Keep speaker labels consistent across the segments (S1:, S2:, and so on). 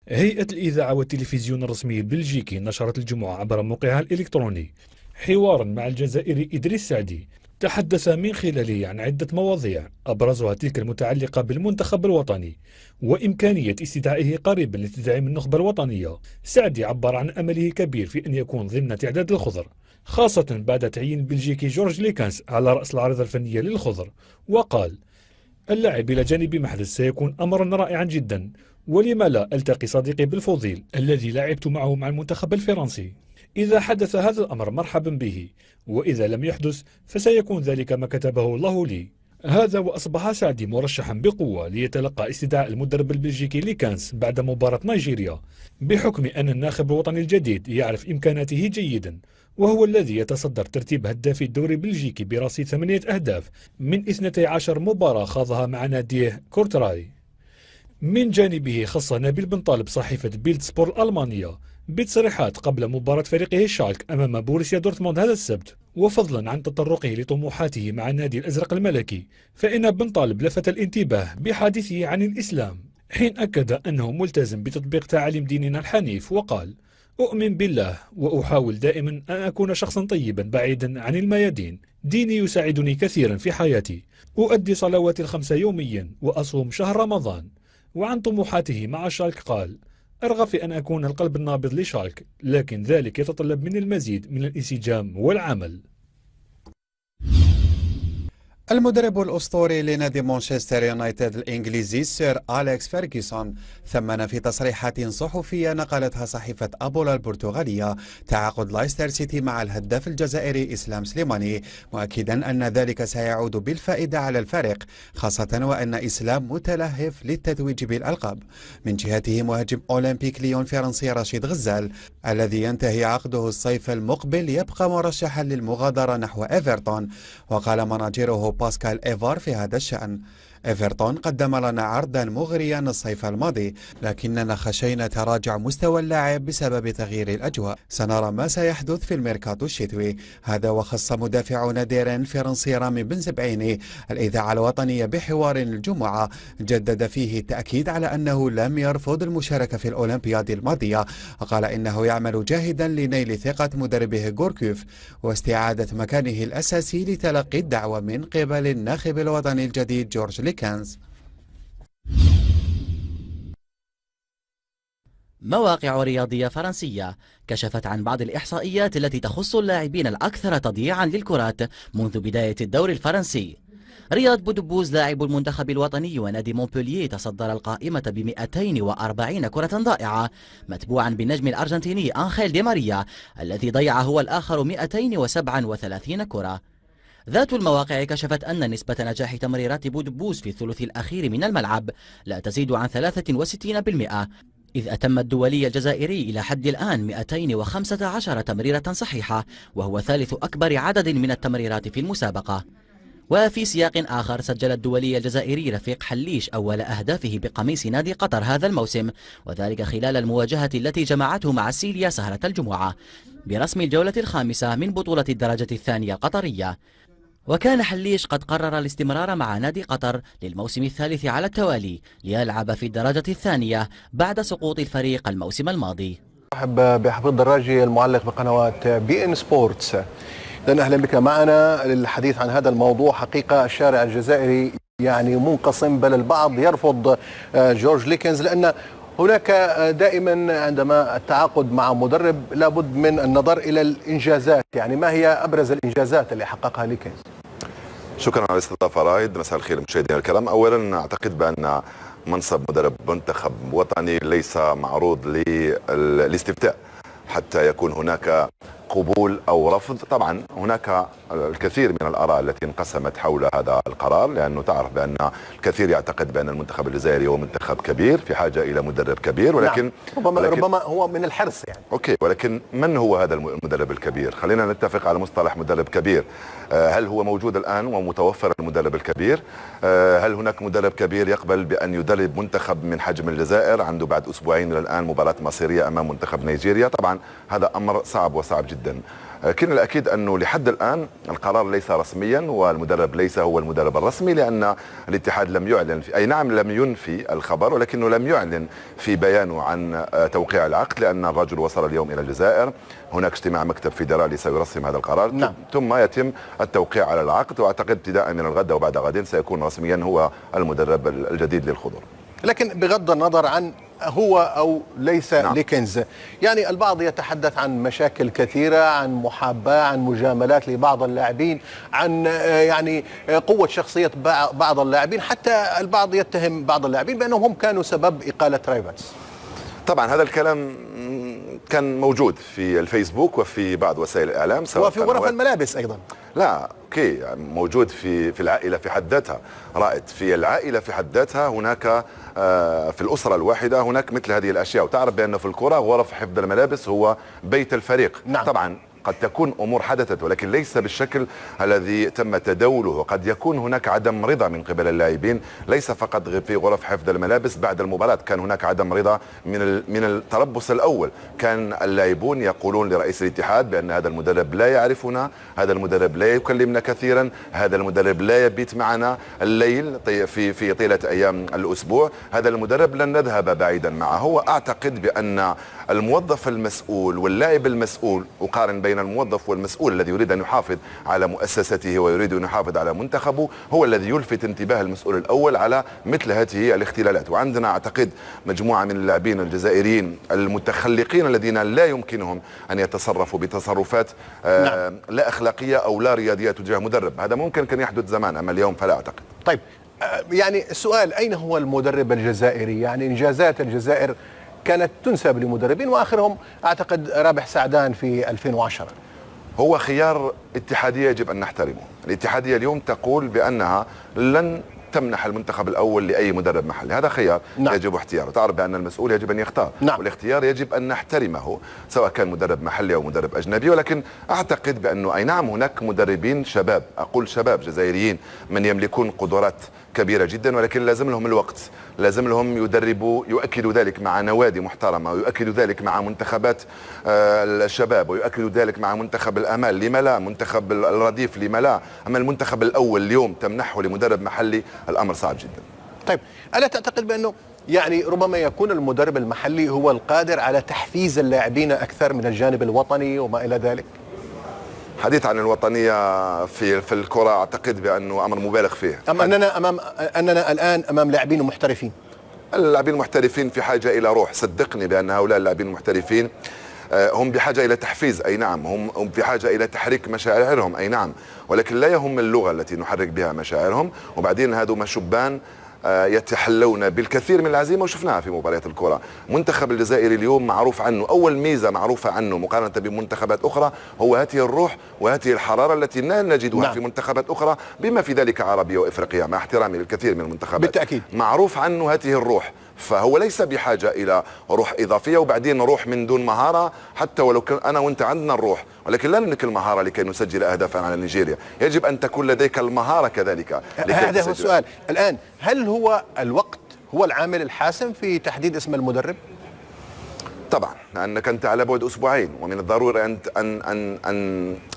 S1: هيئة الإذاعة والتلفزيون الرسمي البلجيكي نشرت الجمعة عبر موقعها الإلكتروني حوارا مع الجزائري إدريس سعدي تحدث من خلاله عن عدة مواضيع أبرزها تلك المتعلقة بالمنتخب الوطني وإمكانية استدعائه قريبا لتدعيم النخبة الوطنية. سعدي عبر عن أمله كبير في أن يكون ضمن تعداد الخضر، خاصة بعد تعيين البلجيكي جورج ليكانس على رأس العارضة الفنية للخضر، وقال: اللعب إلى جانب محرز سيكون أمرا رائعا جدا، ولما لا ألتقي صديقي بالفضيل الذي لعبت معه مع المنتخب الفرنسي. إذا حدث هذا الأمر مرحبا به، وإذا لم يحدث فسيكون ذلك ما كتبه الله لي. هذا وأصبح سعدي مرشحا بقوة ليتلقى استدعاء المدرب البلجيكي ليكانس بعد مباراة نيجيريا، بحكم أن الناخب الوطني الجديد يعرف إمكاناته جيدا، وهو الذي يتصدر ترتيب هداف الدوري البلجيكي برصيد 8 أهداف من 12 مباراة خاضها مع ناديه كورتراي. من جانبه خص نبيل بن طالب صحيفة بيلد سبور الألمانية بتصريحات قبل مباراة فريقه شالك أمام بوريسيا دورتموند هذا السبت، وفضلا عن تطرقه لطموحاته مع النادي الأزرق الملكي، فإن بن طالب لفت الانتباه بحديثه عن الإسلام، حين أكد أنه ملتزم بتطبيق تعاليم ديننا الحنيف، وقال: أؤمن بالله وأحاول دائما أن أكون شخصا طيبا بعيدا عن الميادين. ديني يساعدني كثيرا في حياتي، أؤدي صلواتي الخمس يوميا وأصوم شهر رمضان. وعن طموحاته مع شالك قال: أرغب في أن أكون القلب النابض لشالك، لكن ذلك يتطلب مني المزيد من الانسجام والعمل.
S2: المدرب الأسطوري لنادي مانشستر يونايتد الإنجليزي سير أليكس فيرغسون ثمن في تصريحات صحفية نقلتها صحيفة أبولا البرتغالية تعاقد لايستر سيتي مع الهداف الجزائري إسلام سليماني، مؤكدا أن ذلك سيعود بالفائدة على الفريق، خاصة وأن إسلام متلهف للتتويج بالألقاب. من جهته مهاجم أولمبيك ليون الفرنسي رشيد غزال الذي ينتهي عقده الصيف المقبل يبقى مرشحا للمغادرة نحو إيفرتون، وقال مناجره باسكال إيفار في هذا الشأن: إيفرتون قدم لنا عرضا مغريا الصيف الماضي، لكننا خشينا تراجع مستوى اللاعب بسبب تغيير الأجواء. سنرى ما سيحدث في الميركاتو الشتوي. هذا وخص مدافع نادير الفرنسي رامي بنزبعيني الإذاعة الوطنية بحوار الجمعة جدد فيه التأكيد على أنه لم يرفض المشاركة في الأولمبياد الماضية، وقال إنه يعمل جاهدا لنيل ثقة مدربه غوركوف واستعادة مكانه الأساسي لتلقي الدعوة من قبل الناخب الوطني الجديد جورج ليكانز.
S3: مواقع رياضية فرنسية كشفت عن بعض الإحصائيات التي تخص اللاعبين الأكثر تضييعا للكرات منذ بداية الدوري الفرنسي. رياض بودبوز لاعب المنتخب الوطني ونادي مونبولييه تصدر القائمة ب 240 كرة ضائعة، متبوعا بالنجم الأرجنتيني أنخيل دي ماريا الذي ضيع هو الآخر 237 كرة. ذات المواقع كشفت أن نسبة نجاح تمريرات بودبوز في الثلث الأخير من الملعب لا تزيد عن 63%، إذ أتم الدولي الجزائري إلى حد الآن 215 تمريرة صحيحة، وهو ثالث أكبر عدد من التمريرات في المسابقة. وفي سياق آخر سجل الدولي الجزائري رفيق حليش أول أهدافه بقميص نادي قطر هذا الموسم، وذلك خلال المواجهة التي جمعته مع سيليا سهرة الجمعة برسم الجولة الخامسة من بطولة الدرجة الثانية القطرية. وكان حليش قد قرر الاستمرار مع نادي قطر للموسم الثالث على التوالي ليلعب في الدرجة الثانية بعد سقوط الفريق الموسم الماضي.
S4: أرحب بحفيظ دراجي المعلق بقنوات بي إن سبورتس. أهلا بك معنا للحديث عن هذا الموضوع. حقيقة الشارع الجزائري يعني منقسم، بل البعض يرفض جورج ليكنز، لأن هناك دائما عندما التعاقد مع مدرب لابد من النظر إلى الإنجازات. يعني ما هي أبرز الإنجازات اللي حققها ليكنز؟
S5: شكرا على الاستضافة رائد. مساء الخير مشاهدينا الكرام. أولا أعتقد بأن منصب مدرب منتخب وطني ليس معروض للاستفتاء حتى يكون هناك قبول أو رفض. طبعا هناك الكثير من الآراء التي انقسمت حول هذا القرار، لأنه تعرف بأن الكثير يعتقد بأن المنتخب الجزائري هو منتخب كبير في حاجة إلى مدرب كبير، ولكن
S4: نعم. ربما هو من الحرص يعني.
S5: أوكي، ولكن من هو هذا المدرب الكبير؟ خلينا نتفق على مصطلح مدرب كبير. هل هو موجود الآن ومتوفر المدرب الكبير؟ هل هناك مدرب كبير يقبل بأن يدرب منتخب من حجم الجزائر عنده بعد أسبوعين من الآن مباراة مصيرية أمام منتخب نيجيريا؟ طبعا هذا أمر صعب وصعب جدا جدا. لكن الأكيد أنه لحد الآن القرار ليس رسميا والمدرب ليس هو المدرب الرسمي، لأن الاتحاد لم يعلن أي نعم لم ينفي الخبر، ولكنه لم يعلن في بيانه عن توقيع العقد، لأن الرجل وصل اليوم إلى الجزائر. هناك اجتماع مكتب فيدرالي سيرسم هذا القرار. نعم. ثم يتم التوقيع على العقد، وأعتقد ابتداء من الغد وبعد غد سيكون رسميا هو المدرب الجديد للخضر.
S4: لكن بغض النظر عن هو أو ليس نعم. ليكنز، يعني البعض يتحدث عن مشاكل كثيرة، عن محاباة، عن مجاملات لبعض اللاعبين، عن يعني قوة شخصية بعض اللاعبين، حتى البعض يتهم بعض اللاعبين بأنهم هم كانوا سبب إقالة رايفاتس.
S5: طبعا هذا الكلام كان موجود في الفيسبوك وفي بعض وسائل الإعلام،
S4: وفي غرف الملابس أيضا.
S5: لا اوكي، يعني موجود في العائله في حد ذاتها. رائد في العائله في حد ذاتها، هناك في الاسره الواحده هناك مثل هذه الاشياء. وتعرف بان في الكره غرف حفظ الملابس هو بيت الفريق. نعم. طبعا قد تكون امور حدثت ولكن ليس بالشكل الذي تم تداوله. قد يكون هناك عدم رضا من قبل اللاعبين، ليس فقط في غرف حفظ الملابس. بعد المباراه كان هناك عدم رضا من التربص الاول. كان اللاعبون يقولون لرئيس الاتحاد بان هذا المدرب لا يعرفنا، هذا المدرب لا يكلمنا كثيرا، هذا المدرب لا يبيت معنا الليل في طيله ايام الاسبوع، هذا المدرب لن نذهب بعيدا معه. واعتقد بان الموظف المسؤول واللاعب المسؤول، أقارن بين الموظف والمسؤول الذي يريد أن يحافظ على مؤسسته ويريد أن يحافظ على منتخبه، هو الذي يلفت انتباه المسؤول الأول على مثل هذه الاختلالات. وعندنا أعتقد مجموعة من اللاعبين الجزائريين المتخلقين الذين لا يمكنهم أن يتصرفوا بتصرفات لا أخلاقية أو لا رياضية تجاه مدرب. هذا ممكن كان يحدث زمان، أما اليوم فلا أعتقد.
S4: طيب يعني السؤال، أين هو المدرب الجزائري؟ يعني إنجازات الجزائر كانت تنسب لمدربين، واخرهم اعتقد رابح سعدان في 2010.
S5: هو خيار اتحادية يجب ان نحترمه. الاتحادية اليوم تقول بانها لن تمنح المنتخب الاول لاي مدرب محلي، هذا خيار. نعم. يجب اختياره. تعرف بان المسؤول يجب ان يختار. نعم. والاختيار يجب ان نحترمه سواء كان مدرب محلي او مدرب اجنبي. ولكن اعتقد بانه اي نعم هناك مدربين شباب، اقول شباب جزائريين، من يملكون قدرات كبيرة جدا، ولكن لازم لهم الوقت، لازم لهم يدربوا، يؤكدوا ذلك مع نوادي محترمة، ويؤكدوا ذلك مع منتخبات الشباب، ويؤكدوا ذلك مع منتخب الأمال، لما لا؟ منتخب الرديف، لما لا؟ أما المنتخب الأول اليوم تمنحه لمدرب محلي، الأمر صعب جدا.
S4: طيب ألا تعتقد بأنه يعني ربما يكون المدرب المحلي هو القادر على تحفيز اللاعبين أكثر من الجانب الوطني وما إلى ذلك؟
S5: حديث عن الوطنية في الكرة أعتقد بأنه أمر مبالغ فيه.
S4: أننا الآن أمام لاعبين محترفين.
S5: اللاعبين المحترفين في حاجة إلى روح، صدقني بأن هؤلاء اللاعبين المحترفين هم بحاجة إلى تحفيز، أي نعم، هم بحاجة إلى تحريك مشاعرهم، أي نعم، ولكن لا يهم اللغة التي نحرك بها مشاعرهم. وبعدين هذو شبان يتحلون بالكثير من العزيمة، وشفناها في مباريات الكرة. منتخب الجزائري اليوم معروف عنه، أول ميزة معروفة عنه مقارنة بمنتخبات أخرى هو هذه الروح وهذه الحرارة التي لا نجدها. نعم. في منتخبات أخرى بما في ذلك عربية وإفريقية، مع احترامي للكثير من المنتخبات
S4: بالتأكيد
S5: معروف عنه هذه الروح. فهو ليس بحاجة إلى روح إضافية، وبعدين روح من دون مهارة. حتى ولو كان أنا وأنت عندنا الروح، ولكن لا نملك المهارة لكي نسجل أهدافا على نيجيريا. يجب أن تكون لديك المهارة كذلك.
S4: هذا هو السؤال الآن، هل هو الوقت هو العامل الحاسم في تحديد اسم المدرب؟
S5: طبعا، لأنك أنت على بعد أسبوعين، ومن الضروري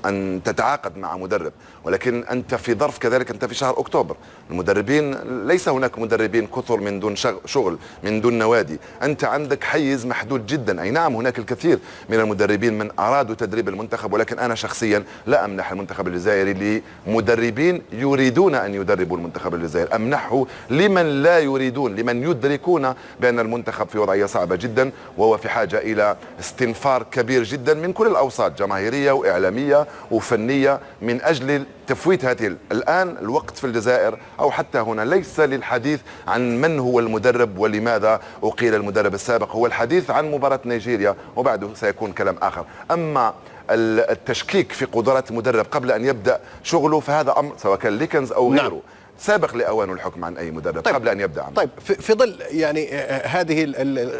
S5: أن تتعاقد مع مدرب، ولكن أنت في ظرف كذلك أنت في شهر أكتوبر. المدربين ليس هناك مدربين كثر من دون شغل، من دون نوادي. أنت عندك حيز محدود جدا. أي نعم هناك الكثير من المدربين من أرادوا تدريب المنتخب، ولكن أنا شخصيا لا أمنح المنتخب الجزائري لمدربين يريدون أن يدربوا المنتخب الجزائري، أمنحه لمن لا يريدون، لمن يدركون بأن المنتخب في وضعية صعبة جدا، وهو في حاجة إلى استنفار كبير جدا من كل الأوساط، جماهيرية وإعلامية وفنية، من أجل تفويت هذه. الآن الوقت في الجزائر أو حتى هنا ليس للحديث عن من هو المدرب ولماذا أقيل المدرب السابق، هو الحديث عن مباراة نيجيريا، وبعده سيكون كلام آخر. أما التشكيك في قدرات المدرب قبل أن يبدأ شغله فهذا أمر سواء كان ليكنز أو غيره. نعم. سابق لأوانه الحكم عن أي مدرب. طيب. قبل أن يبدأ عمل.
S4: طيب في ظل يعني هذه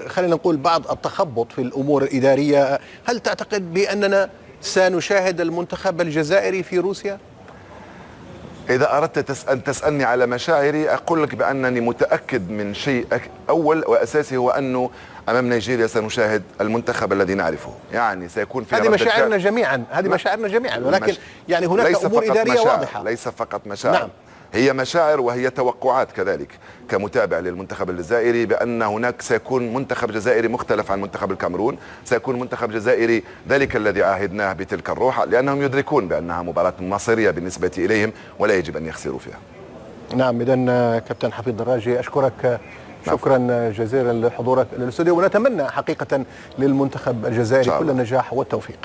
S4: خلينا نقول بعض التخبط في الأمور الإدارية، هل تعتقد بأننا سنشاهد المنتخب الجزائري في روسيا؟
S5: إذا أردت أن تسألني على مشاعري أقول لك بأنني متأكد من شيء أول وأساسي، هو أنه أمام نيجيريا سنشاهد المنتخب الذي نعرفه، يعني سيكون في
S4: هذه مشاعرنا جميعا، هذه مشاعرنا جميعا، ولكن يعني هناك أمور إدارية واضحة.
S5: ليس فقط مشاعر،
S4: نعم.
S5: هي مشاعر وهي توقعات كذلك كمتابع للمنتخب الجزائري، بأن هناك سيكون منتخب جزائري مختلف عن منتخب الكاميرون، سيكون منتخب جزائري ذلك الذي عاهدناه بتلك الروح، لأنهم يدركون بأنها مباراة مصيرية بالنسبة إليهم ولا يجب أن يخسروا فيها.
S4: نعم، إذن كابتن حفيظ دراجي أشكرك شكرا جزيلا لحضورك للاستوديو، ونتمنى حقيقة للمنتخب الجزائري كل النجاح والتوفيق.